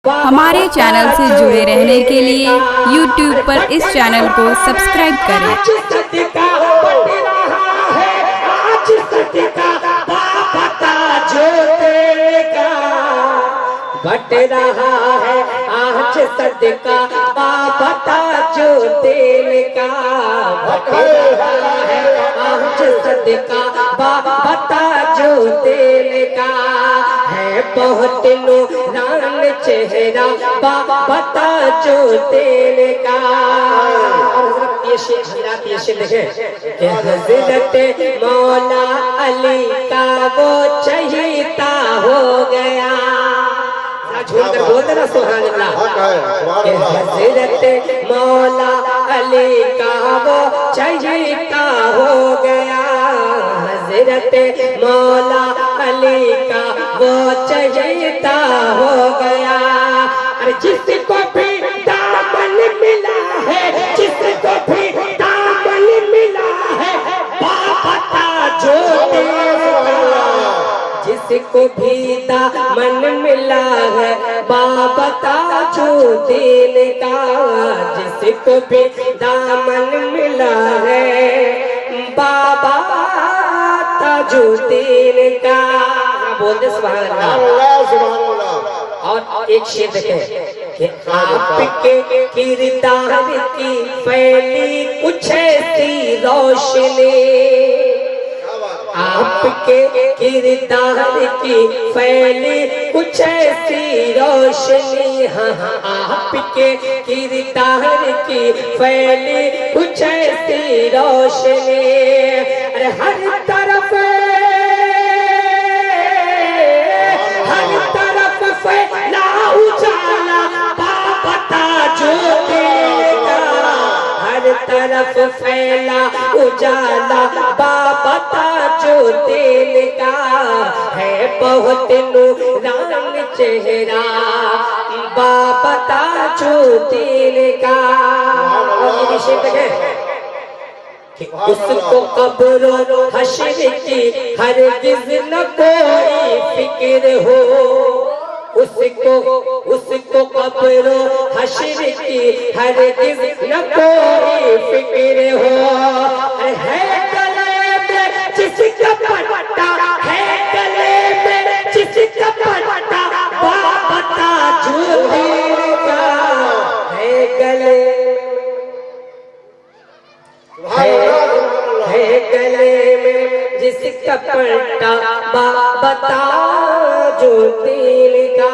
हमारे चैनल से जुड़े रहने के लिए YouTube पर इस चैनल को सब्सक्राइब करें। बट रहा है आज सदका बता जो दिल का, बट रहा है आज सदका बता जो दिल का, है बहुत नूरान चेहरा बता जो दिल का। ये शेर देखें कि हजरत मौला अली का वो चहीता हो गया। छोड़कर बोल देना सुभान अल्लाह। कि हजरत मौला अली का वो चहीता हो गया, हजरत मौला अली का वो चहीता हो गया। अरे जिसको भी दामन मिला है, जिसको भी दामन मिला है बाबता जो जिसको भी दामन मिला है बाबता जो दिल का, जिसको भी दामन मिला है बाबा ताजुद्दीन का। बोल दे सुभान अल्लाह। और एक शेर देखें कि आपके किरदार की फैली कुछ ऐसी रोशनी, आपके किरदार की फैली कुछ ऐसी रोशनी, हाँ आपके किरदार की फैली कुछ ऐसी रोशनी। अरे हर तरफ फैला उजाला बाबता जो दिल का, हर तरफ फैला उजाला बाबता जो दिल का, है बहुत नूरान चेहरा बाबता जो दिल का। और ये विषय है कि उसको कब्र हश्र की हरगिज़ न कोई फिक्र हो, उसको कब्र हश्र की हरगिज़ न कोई फिक्र हो। है गले में जिसका पट्टा, है गले में जिसका पट्टा बाबता जो दिल का, है गले है गले में जिसका पट्टा बाबता जो दिल का।